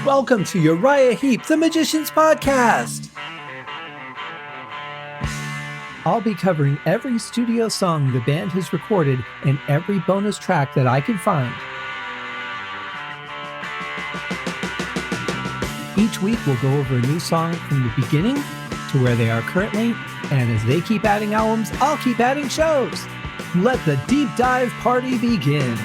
Welcome to Uriah Heep, the Magician's Podcast. I'll be covering every studio song the band has recorded and every bonus track that I can find. Each week we'll go over a new song from the beginning to where they are currently, and as they keep adding albums, I'll keep adding shows. Let the deep dive party begin.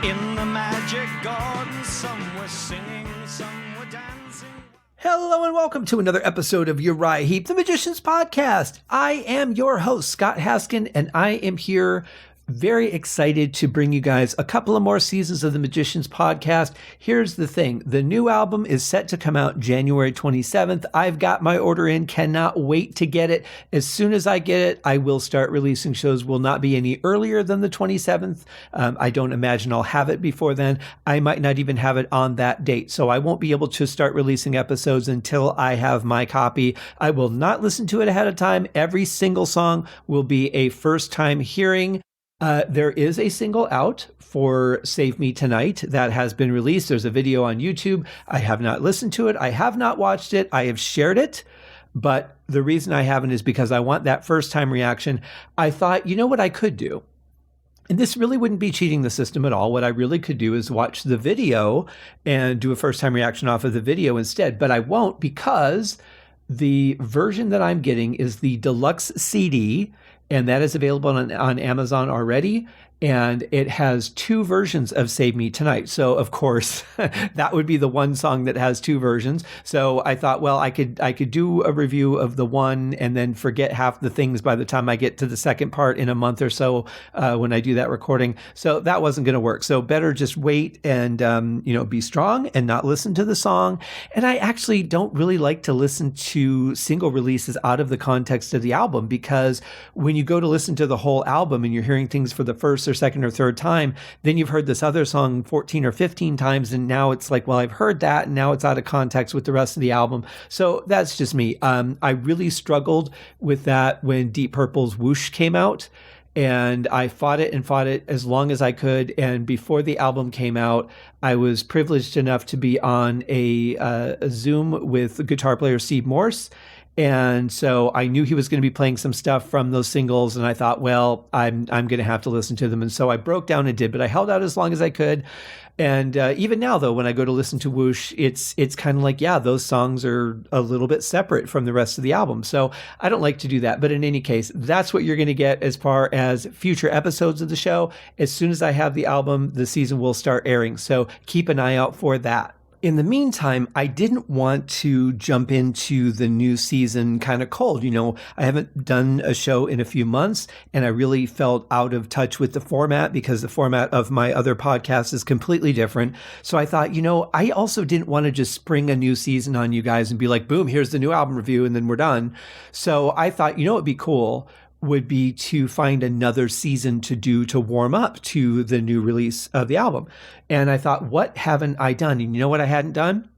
In the magic garden, some were singing, some were dancing. Hello and welcome to another episode of Uriah Heep, the Magician's Podcast. I am your host, Scott Haskin, and I am here very excited to bring you guys a couple of more seasons of the Magician's Podcast. Here's the thing. The new album is set to come out January 27th. I've got my order in, cannot wait to get it. As soon as I get it, I will start releasing shows. Will not be any earlier than the 27th. I don't imagine I'll have it before then. I might not even have it on that date. So I won't be able to start releasing episodes until I have my copy. I will not listen to it ahead of time. Every single song will be a first time hearing. There is a single out for Save Me Tonight that has been released. There's a video on YouTube. I have not listened to it. I have not watched it. I have shared it. But the reason I haven't is because I want that first time reaction. I thought, you know what I could do? And this really wouldn't be cheating the system at all. What I really could do is watch the video and do a first time reaction off of the video instead. But I won't, because the version that I'm getting is the deluxe CD, and that is available on Amazon already. And it has two versions of Save Me Tonight. So, of course, that would be the one song that has two versions. So I thought, well, I could do a review of the one and then forget half the things by the time I get to the second part in a month or so when I do that recording. So that wasn't going to work. So better just wait and, be strong and not listen to the song. And I actually don't really like to listen to single releases out of the context of the album, because when you go to listen to the whole album and you're hearing things for the first or second or third time, then you've heard this other song 14 or 15 times, and now it's like, well, I've heard that, and now it's out of context with the rest of the album. So that's just me. I really struggled with that when Deep Purple's Whoosh came out, and I fought it as long as I could. And before the album came out, I was privileged enough to be on a Zoom with guitar player Steve Morse. And so I knew he was going to be playing some stuff from those singles, and I thought, well, I'm going to have to listen to them. And so I broke down and did, but I held out as long as I could. And even now, though, when I go to listen to Whoosh, it's kind of like, yeah, those songs are a little bit separate from the rest of the album. So I don't like to do that. But in any case, that's what you're going to get as far as future episodes of the show. As soon as I have the album, the season will start airing. So keep an eye out for that. In the meantime, I didn't want to jump into the new season kind of cold. I haven't done a show in a few months, and I really felt out of touch with the format because the format of my other podcast is completely different. So I thought, I also didn't want to just spring a new season on you guys and be like, boom, here's the new album review, and then we're done. So I thought, what'd be cool would be to find another season to do to warm up to the new release of the album. And I thought, what haven't I done? And you know what I hadn't done?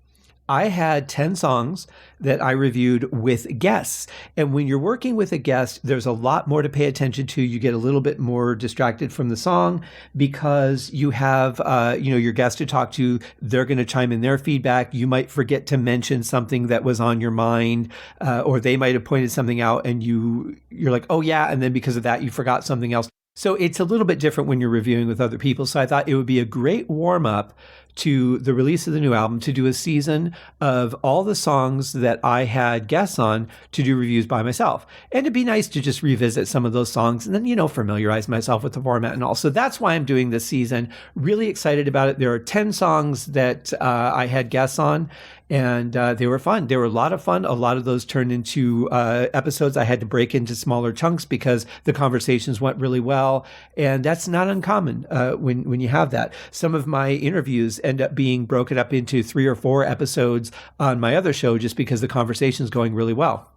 I had 10 songs that I reviewed with guests. And when you're working with a guest, there's a lot more to pay attention to. You get a little bit more distracted from the song because you have, your guest to talk to. They're going to chime in their feedback. You might forget to mention something that was on your mind, or they might have pointed something out and you're like, oh yeah. And then because of that, you forgot something else. So it's a little bit different when you're reviewing with other people. So I thought it would be a great warm up to the release of the new album to do a season of all the songs that I had guests on to do reviews by myself. And it'd be nice to just revisit some of those songs and then, familiarize myself with the format and all. So that's why I'm doing this season. Really excited about it. There are 10 songs that I had guests on, and they were fun. They were a lot of fun. A lot of those turned into episodes I had to break into smaller chunks because the conversations went really well. And that's not uncommon when you have that. Some of my interviews end up being broken up into 3 or 4 episodes on my other show just because the conversation's going really well.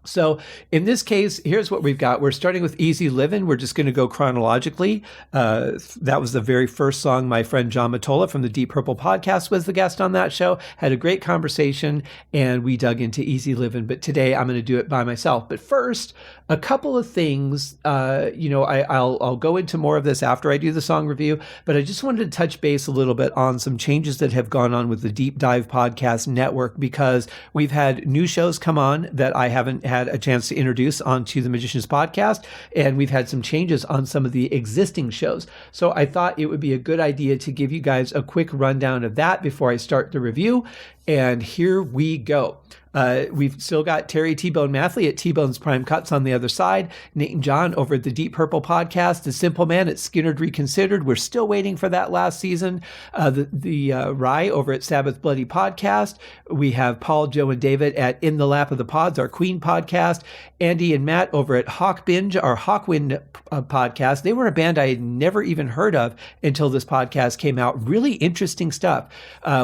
So in this case, here's what we've got. We're starting with Easy Livin'. We're just going to go chronologically. That was the very first song. My friend John Matola from the Deep Purple podcast was the guest on that show. Had a great conversation, and we dug into Easy Livin'. But today I'm going to do it by myself. But first, a couple of things. I'll go into more of this after I do the song review. But I just wanted to touch base a little bit on some changes that have gone on with the Deep Dive Podcast Network, because we've had new shows come on that I haven't had a chance to introduce onto the Magicians Podcast, and we've had some changes on some of the existing shows. So I thought it would be a good idea to give you guys a quick rundown of that before I start the review. And here we go. We've still got Terry T-Bone Mathley at T-Bone's Prime Cuts on the other side. Nate and John over at the Deep Purple Podcast. The Simple Man at Skinnerd Reconsidered. We're still waiting for that last season. The Rye over at Sabbath Bloody Podcast. We have Paul, Joe, and David at In the Lap of the Pods, our Queen podcast. Andy and Matt over at Hawk Binge, our Hawkwind podcast. They were a band I had never even heard of until this podcast came out. Really interesting stuff.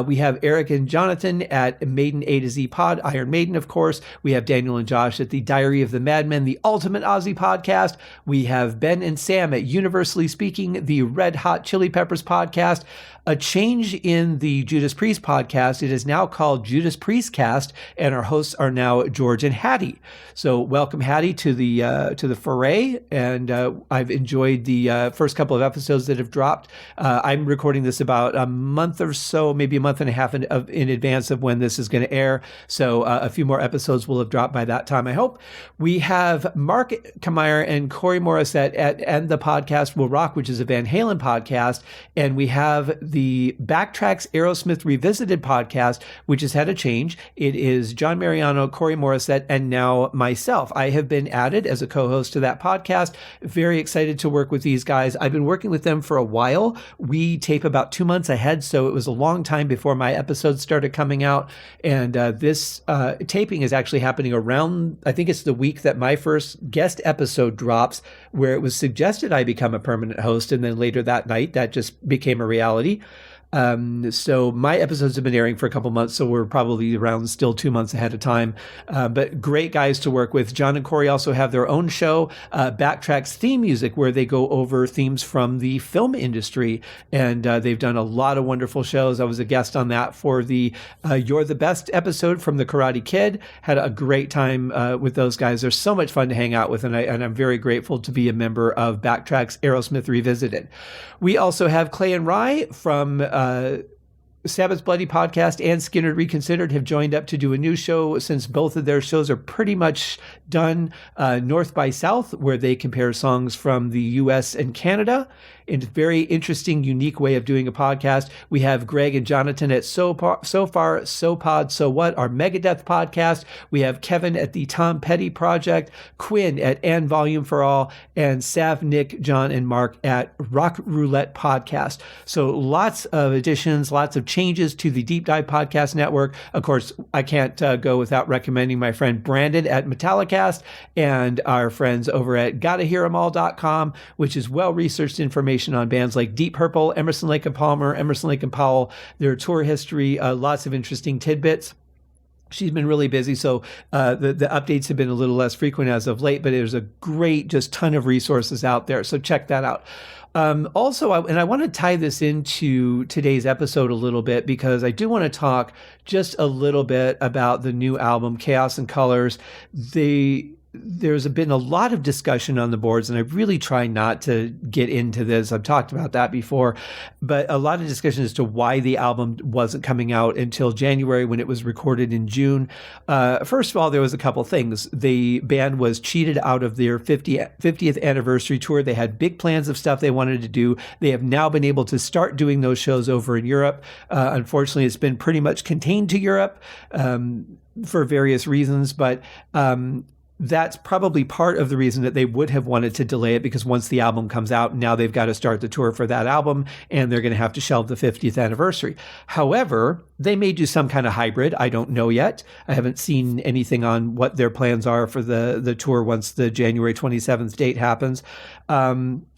We have Eric and Jonathan at Maiden A to Z Pod, Iron Maiden, of course. We have Daniel and Josh at the Diary of the Madmen, the Ultimate Aussie podcast. We have Ben and Sam at Universally Speaking, the Red Hot Chili Peppers podcast. A change in the Judas Priest podcast. It is now called Judas Priest Cast, and our hosts are now George and Hattie. So welcome, Hattie, to the foray. And I've enjoyed the first couple of episodes that have dropped. I'm recording this about a month or so, maybe a month and a half in advance of when this is going to air. So a few more episodes will have dropped by that time, I hope. We have Mark Kameyer and Corey Morissette at And the Podcast Will Rock, which is a Van Halen podcast. And we have the Backtracks Aerosmith Revisited podcast, which has had a change. It is John Mariano, Corey Morissette, and now myself. I have been added as a co-host to that podcast. Very excited to work with these guys. I've been working with them for a while. We tape about 2 months ahead, so it was a long time before my episodes started coming out. And this taping is actually happening around, I think it's the week that my first guest episode drops, where it was suggested I become a permanent host, and then later that night, that just became a reality. So my episodes have been airing for a couple months, so we're probably around still 2 months ahead of time. But great guys to work with. John and Corey also have their own show, Backtracks Theme Music, where they go over themes from the film industry. And they've done a lot of wonderful shows. I was a guest on that for the You're the Best episode from The Karate Kid. Had a great time with those guys. They're so much fun to hang out with, and I'm very grateful to be a member of Backtracks Aerosmith Revisited. We also have Clay and Rye from Sabbath's Bloody Podcast and Skinnerd Reconsidered have joined up to do a new show, since both of their shows are pretty much done, North by South, where they compare songs from the U.S. and Canada in a very interesting, unique way of doing a podcast. We have Greg and Jonathan at So Far, So Pod, So What, our Megadeth podcast. We have Kevin at the Tom Petty Project, Quinn at And Volume for All, and Sav, Nick, John, and Mark at Rock Roulette Podcast. So lots of additions, lots of changes to the Deep Dive Podcast Network. Of course, I can't go without recommending my friend Brandon at Metallicast and our friends over at GottaHear'Em.all.com, which is well-researched information on bands like Deep Purple, Emerson, Lake and Palmer, Emerson, Lake and Powell, their tour history, lots of interesting tidbits. She's been really busy, so the updates have been a little less frequent as of late, but there's a great, just ton of resources out there, so check that out. Also, I want to tie this into today's episode a little bit, because I do want to talk just a little bit about the new album, Chaos and Colors. There's been a lot of discussion on the boards, and I really try not to get into this. I've talked about that before, but a lot of discussion as to why the album wasn't coming out until January, when it was recorded in June. First of all, there was a couple things. The band was cheated out of their 50th anniversary tour. They had big plans of stuff they wanted to do. They have now been able to start doing those shows over in Europe. Unfortunately, it's been pretty much contained to Europe for various reasons, but that's probably part of the reason that they would have wanted to delay it, because once the album comes out, now they've got to start the tour for that album, and they're going to have to shelve the 50th anniversary. However, they may do some kind of hybrid. I don't know yet. I haven't seen anything on what their plans are for the tour once the January 27th date happens.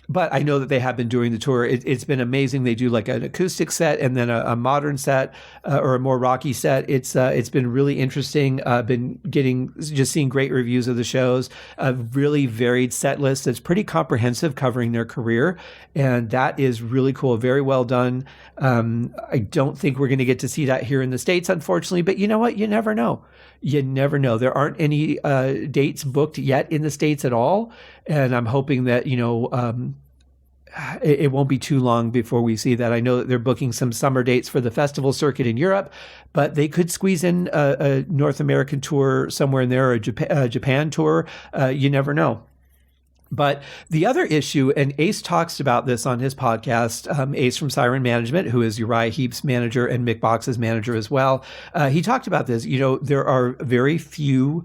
But I know that they have been doing the tour. It's been amazing. They do like an acoustic set and then a modern set or a more rocky set. It's been really interesting. Been just seeing great reviews of the shows. A really varied set list that's pretty comprehensive, covering their career, and that is really cool. Very well done. I don't think we're going to get to see that here in the States, unfortunately. But you know what? You never know. You never know. There aren't any dates booked yet in the States at all. And I'm hoping that, it won't be too long before we see that. I know that they're booking some summer dates for the festival circuit in Europe, but they could squeeze in a North American tour somewhere in there, or a Japan tour. You never know. But the other issue, and Ace talks about this on his podcast, Ace from Siren Management, who is Uriah Heep's manager and Mick Box's manager as well. He talked about this. There are very few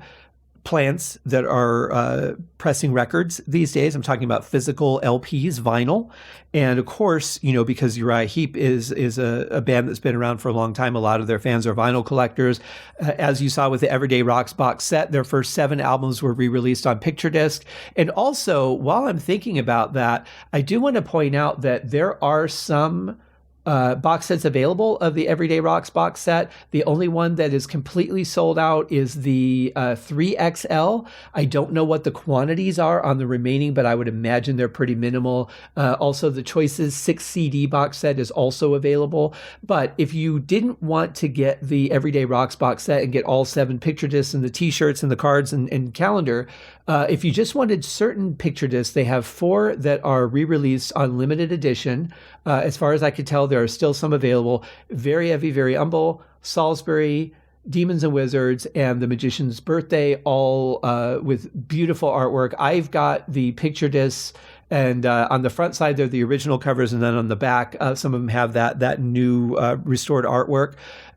plants that are pressing records these days. I'm talking about physical LPs, vinyl. And of course, because Uriah Heep is a band that's been around for a long time, a lot of their fans are vinyl collectors. As you saw with the Everyday Rocks box set, their first 7 albums were re-released on picture disc. And also, while I'm thinking about that, I do want to point out that there are some box sets available of the Everyday Rocks box set. The only one that is completely sold out is the 3XL. I don't know what the quantities are on the remaining, but I would imagine they're pretty minimal. Also, the Choices 6 CD box set is also available. But if you didn't want to get the Everyday Rocks box set and get all 7 picture discs and the t-shirts and the cards and calendar, if you just wanted certain picture discs, they have 4 that are re-released on limited edition. As far as I could tell, there are still some available. Very Heavy, Very Humble, Salisbury, Demons and Wizards, and The Magician's Birthday, all with beautiful artwork. I've got the picture discs, and on the front side, they're the original covers, and then on the back, some of them have that new restored artwork.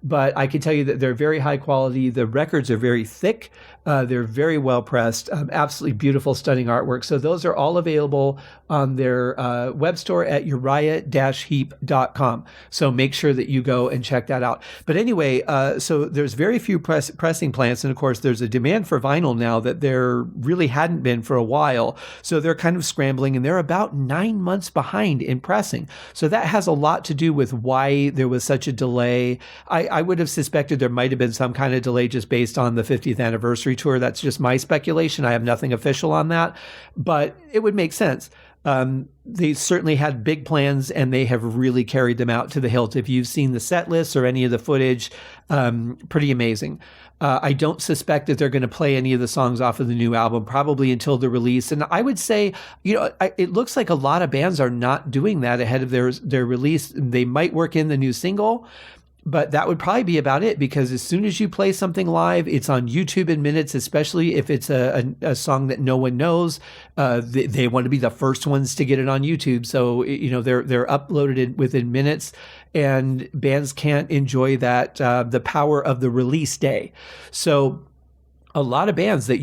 But I can tell you that they're very high quality. The records are very thick. They're very well pressed. Absolutely beautiful, stunning artwork. So those are all available on their web store at uriah-heep.com. So make sure that you go and check that out. But anyway, so there's very few pressing plants. And of course, there's a demand for vinyl now that there really hadn't been for a while. So they're kind of scrambling, and they're about 9 months behind in pressing. So that has a lot to do with why there was such a delay. I would have suspected there might have been some kind of delay just based on the 50th anniversary tour. That's just my speculation. I have nothing official on that, but it would make sense. They certainly had big plans, and they have really carried them out to the hilt. If you've seen the set lists or any of the footage, pretty amazing. I don't suspect that they're going to play any of the songs off of the new album, probably until the release. And I would say, it looks like a lot of bands are not doing that ahead of their release. They might work in the new single, but that would probably be about it, because as soon as you play something live, it's on YouTube in minutes, especially if it's a song that no one knows. They want to be the first ones to get it on YouTube. So, they're uploaded within minutes, and bands can't enjoy that, the power of the release day. So a lot of bands that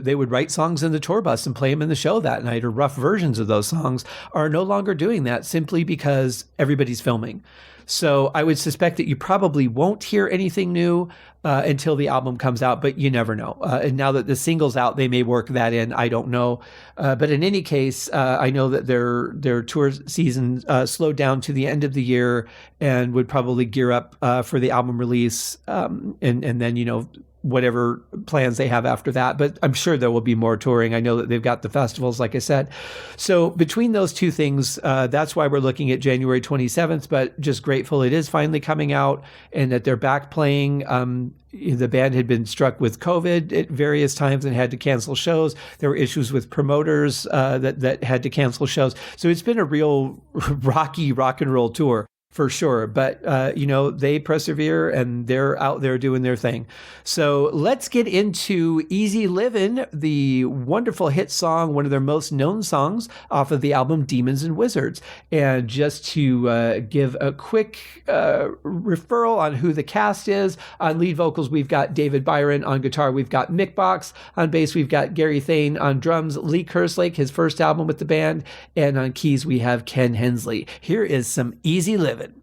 they would write songs in the tour bus and play them in the show that night, or rough versions of those songs, are no longer doing that simply because everybody's filming. So I would suspect that you probably won't hear anything new until the album comes out, but you never know. And now that the single's out, they may work that in. I don't know. But in any case, I know that their tour season slowed down to the end of the year and would probably gear up for the album release. And then, whatever plans they have after that. But I'm sure there will be more touring. I know that they've got the festivals, like I said. So between those two things, that's why we're looking at January 27th, but just grateful it is finally coming out and that they're back playing. The band had been struck with COVID at various times and had to cancel shows. There were issues with promoters that had to cancel shows. So it's been a real rocky rock and roll tour, for sure. But, they persevere, and they're out there doing their thing. So let's get into Easy Livin', the wonderful hit song, one of their most known songs off of the album Demons and Wizards. And just to give a quick referral on who the cast is, on lead vocals, we've got David Byron. On guitar, we've got Mick Box. On bass, we've got Gary Thain. On drums, Lee Kerslake, his first album with the band. And on keys, we have Ken Hensley. Here is some Easy Livin'.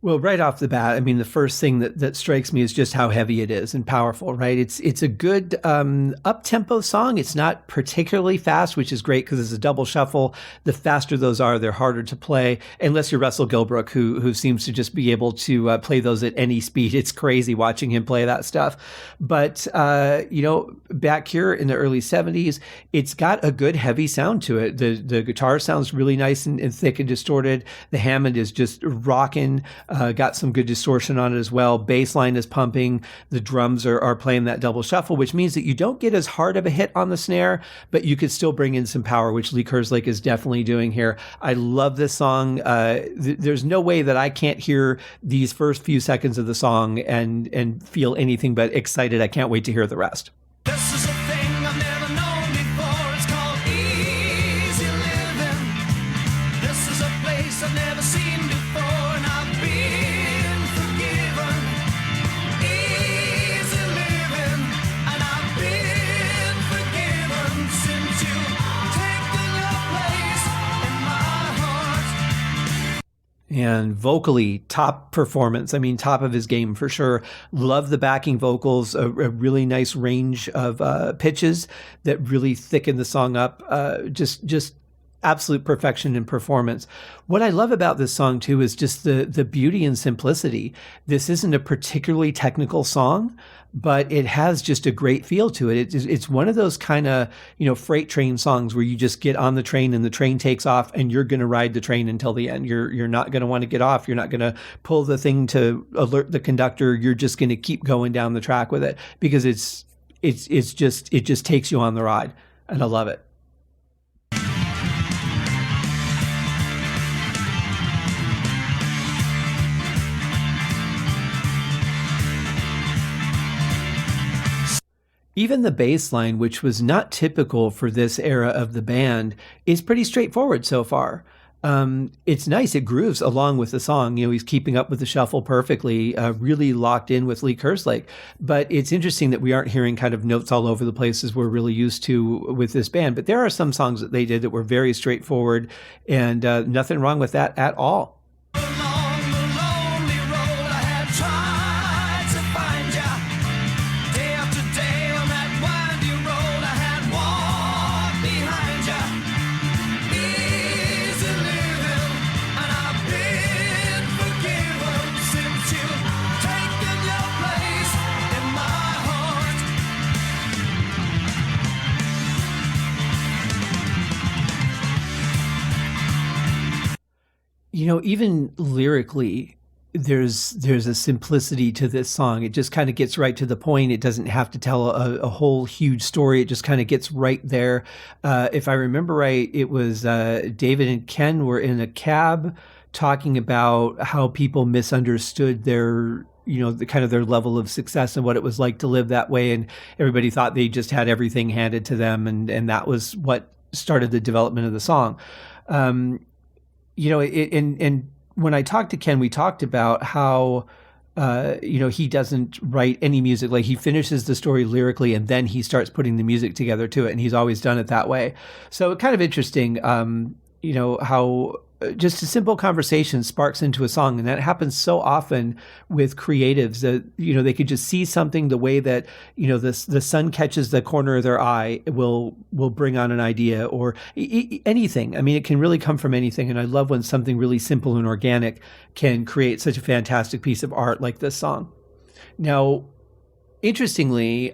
Well, right off the bat, I mean, the first thing that strikes me is just how heavy it is and powerful, right? It's a good up-tempo song. It's not particularly fast, which is great because it's a double shuffle. The faster those are, they're harder to play, unless you're Russell Gilbrook, who seems to just be able to play those at any speed. It's crazy watching him play that stuff. But, back here in the early 70s, it's got a good heavy sound to it. The guitar sounds really nice and thick and distorted. The Hammond is just rocking. Got some good distortion on it as well. Bass line is pumping. The drums are playing that double shuffle, which means that you don't get as hard of a hit on the snare, but you could still bring in some power, which Lee Kerslake is definitely doing here. I love this song. There's no way that I can't hear these first few seconds of the song and feel anything but excited. I can't wait to hear the rest. This is a thing I've never known before. It's called easy living. This is a place I've never seen before, and I've been forgiven. Easy living, and I've been forgiven since you've taken your place in my heart. And vocally, top performance. I mean, top of his game for sure. Love the backing vocals, a really nice range of pitches that really thicken the song up. Just absolute perfection in performance. What I love about this song too is just the beauty and simplicity. This isn't a particularly technical song, but it has just a great feel to it. It's one of those kind of, freight train songs where you just get on the train and the train takes off and you're going to ride the train until the end. You're not going to want to get off. You're not going to pull the thing to alert the conductor. You're just going to keep going down the track with it because it just takes you on the ride. And I love it. Even the bass line, which was not typical for this era of the band, is pretty straightforward so far. It's nice. It grooves along with the song. He's keeping up with the shuffle perfectly, really locked in with Lee Kerslake. But it's interesting that we aren't hearing kind of notes all over the place as we're really used to with this band. But there are some songs that they did that were very straightforward, and nothing wrong with that at all. Even lyrically, there's a simplicity to this song. It just kind of gets right to the point. It doesn't have to tell a whole huge story. It just kind of gets right there. If I remember right, it was David and Ken were in a cab talking about how people misunderstood their the kind of their level of success and what it was like to live that way. And everybody thought they just had everything handed to them. And that was what started the development of the song. And when I talked to Ken, we talked about how, he doesn't write any music. Like he finishes the story lyrically and then he starts putting the music together to it. And he's always done it that way. So kind of interesting, how just a simple conversation sparks into a song. And that happens so often with creatives that, they could just see something the way that, the sun catches the corner of their eye will bring on an idea or anything. I mean, it can really come from anything. And I love when something really simple and organic can create such a fantastic piece of art like this song. Now, interestingly,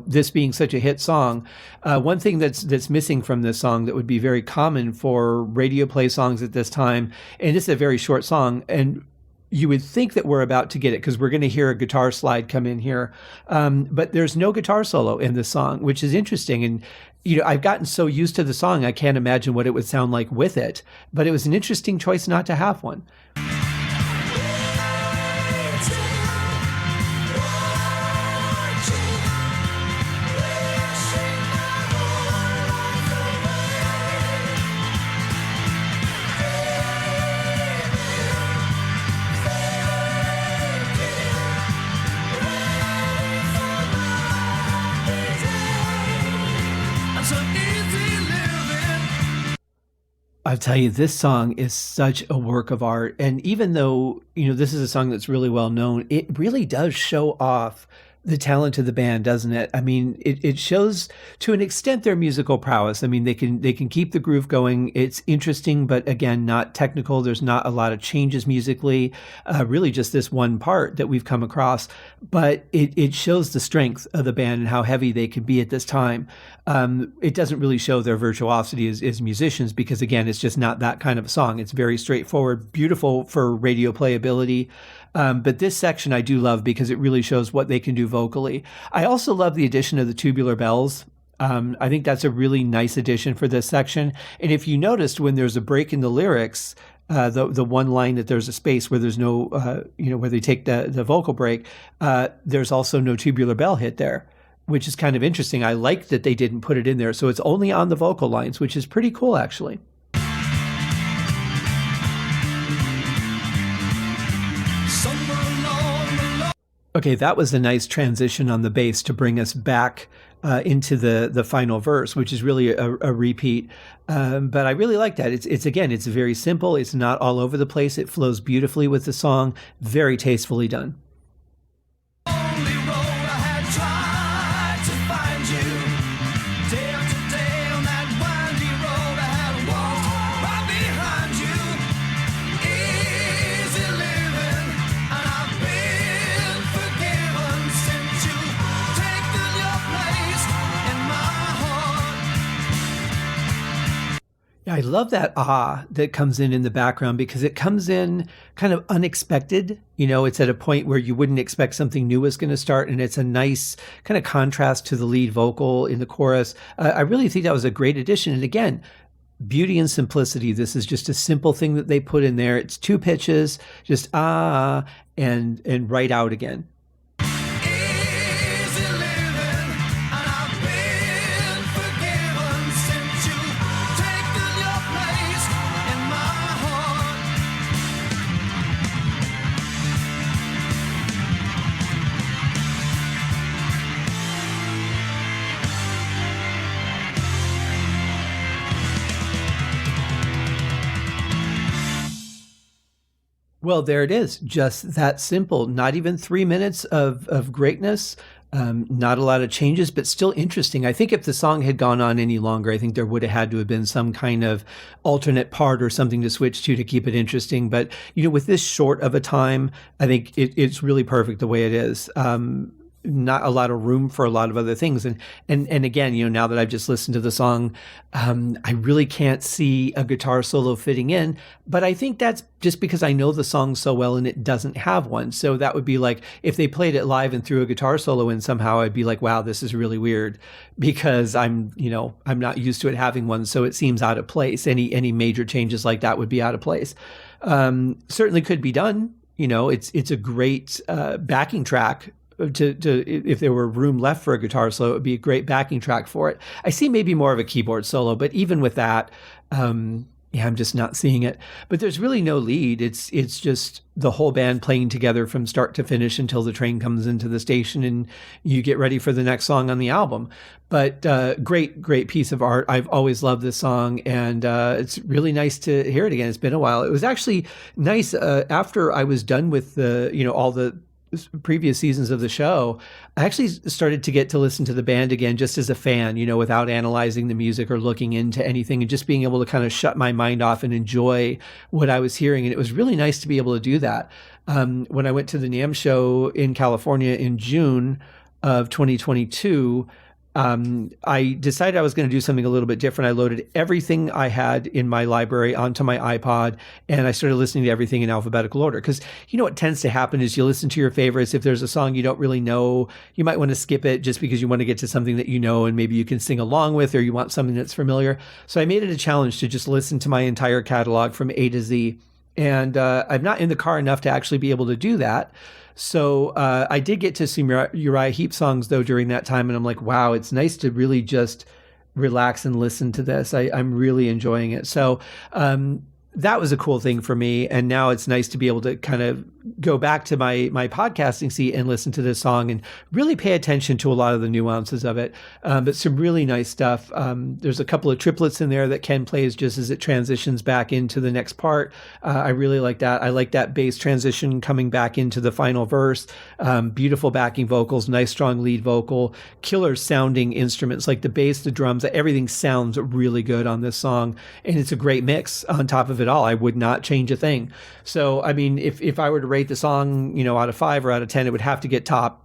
this being such a hit song, one thing that's missing from this song that would be very common for radio play songs at this time, and this is a very short song, and you would think that we're about to get it because we're going to hear a guitar slide come in here, but there's no guitar solo in this song, which is interesting. And I've gotten so used to the song, I can't imagine what it would sound like with it, but it was an interesting choice not to have one. I I'll tell you, this song is such a work of art. And even though, this is a song that's really well known, it really does show off the talent of the band, doesn't it? I mean, it shows to an extent their musical prowess. I mean, they can keep the groove going. It's interesting, but again, not technical. There's not a lot of changes musically, really just this one part that we've come across. But it shows the strength of the band and how heavy they can be at this time. It doesn't really show their virtuosity as musicians because, again, it's just not that kind of a song. It's very straightforward, beautiful for radio playability. But this section I do love because it really shows what they can do vocally. I also love the addition of the tubular bells. I think that's a really nice addition for this section. And if you noticed when there's a break in the lyrics, the one line that there's a space where there's no, where they take the vocal break, there's also no tubular bell hit there, which is kind of interesting. I like that they didn't put it in there. So it's only on the vocal lines, which is pretty cool, actually. Okay, that was a nice transition on the bass to bring us back into the final verse, which is really a repeat. But I really like that. It's very simple. It's not all over the place. It flows beautifully with the song. Very tastefully done. I love that that comes in the background because it comes in kind of unexpected. It's at a point where you wouldn't expect something new was going to start, and it's a nice kind of contrast to the lead vocal in the chorus. I really think that was a great addition. And again, beauty and simplicity. This is just a simple thing that they put in there. It's two pitches, just and right out again. Well, there it is. Just that simple. Not even 3 minutes of greatness. Not a lot of changes, but still interesting. I think if the song had gone on any longer, I think there would have had to have been some kind of alternate part or something to switch to keep it interesting. But, with this short of a time, I think it's really perfect the way it is. Not a lot of room for a lot of other things. And again, now that I've just listened to the song, I really can't see a guitar solo fitting in, but I think that's just because I know the song so well and it doesn't have one. So that would be like, if they played it live and threw a guitar solo in somehow, I'd be like, wow, this is really weird because I'm not used to it having one. So it seems out of place. Any major changes like that would be out of place. Certainly could be done. It's a great backing track. To if there were room left for a guitar solo, it would be a great backing track for it. I see maybe more of a keyboard solo, but even with that, I'm just not seeing it. But there's really no lead. It's just the whole band playing together from start to finish until the train comes into the station and you get ready for the next song on the album. But great piece of art. I've always loved this song, and it's really nice to hear it again. It's been a while. It was actually nice after I was done with all the previous seasons of the show. I actually started to get to listen to the band again just as a fan, without analyzing the music or looking into anything, and just being able to kind of shut my mind off and enjoy what I was hearing. And it was really nice to be able to do that. When I went to the NAMM show in California in June of 2022, I decided I was going to do something a little bit different. I loaded everything I had in my library onto my iPod, and I started listening to everything in alphabetical order. Because what tends to happen is you listen to your favorites. If there's a song you don't really know, you might want to skip it just because you want to get to something that and maybe you can sing along with, or you want something that's familiar. So I made it a challenge to just listen to my entire catalog from A to Z. And I'm not in the car enough to actually be able to do that. So I did get to some Uriah Heep songs, though, during that time. And I'm like, wow, it's nice to really just relax and listen to this. I'm really enjoying it. So that was a cool thing for me. And now it's nice to be able to kind of go back to my podcasting seat and listen to this song and really pay attention to a lot of the nuances of it. But some really nice stuff. There's a couple of triplets in there that Ken plays just as it transitions back into the next part. I really like that. I like that bass transition coming back into the final verse. Beautiful backing vocals, nice strong lead vocal, killer sounding instruments like the bass, the drums, everything sounds really good on this song. And it's a great mix on top of it all. I would not change a thing. So, I mean, if I were to rate the song, out of 5 or out of 10, it would have to get top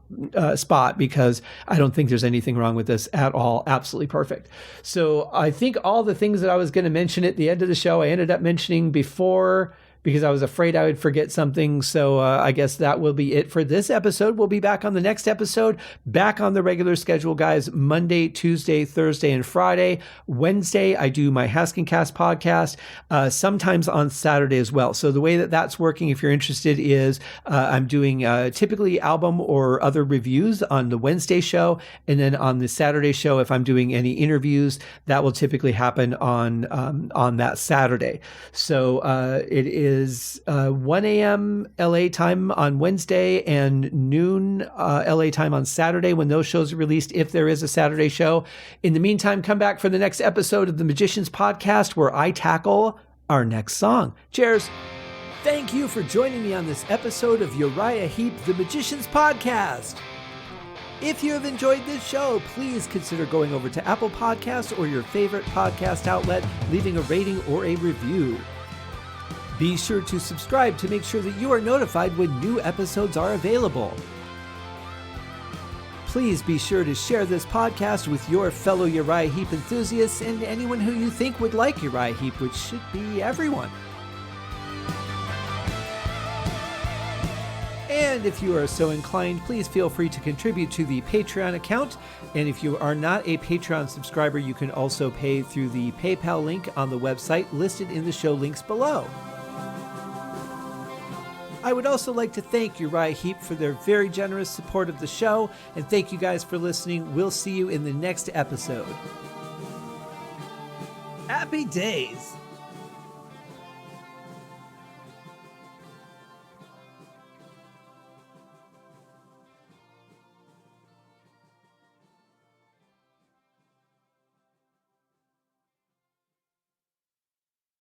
spot, because I don't think there's anything wrong with this at all. Absolutely perfect. So I think all the things that I was going to mention at the end of the show, I ended up mentioning before, because I was afraid I would forget something. So I guess that will be it for this episode. We'll be back on the next episode, back on the regular schedule, guys, Monday, Tuesday, Thursday, and Friday. Wednesday, I do my Haskincast podcast, sometimes on Saturday as well. So the way that that's working, if you're interested, is I'm doing typically album or other reviews on the Wednesday show. And then on the Saturday show, if I'm doing any interviews, that will typically happen on that Saturday. So it is 1 a.m. LA time on Wednesday and noon LA time on Saturday when those shows are released, if there is a Saturday show. In the meantime, come back for the next episode of the Magicians Podcast, where I tackle our next song. Cheers. Thank you for joining me on this episode of Uriah Heep, the Magicians Podcast. If you have enjoyed this show, please consider going over to Apple Podcasts or your favorite podcast outlet, leaving a rating or a review. Be sure to subscribe to make sure that you are notified when new episodes are available. Please be sure to share this podcast with your fellow Uriah Heep enthusiasts and anyone who you think would like Uriah Heep, which should be everyone. And if you are so inclined, please feel free to contribute to the Patreon account. And if you are not a Patreon subscriber, you can also pay through the PayPal link on the website listed in the show links below. I would also like to thank Uriah Heep for their very generous support of the show, and thank you guys for listening. We'll see you in the next episode. Happy days!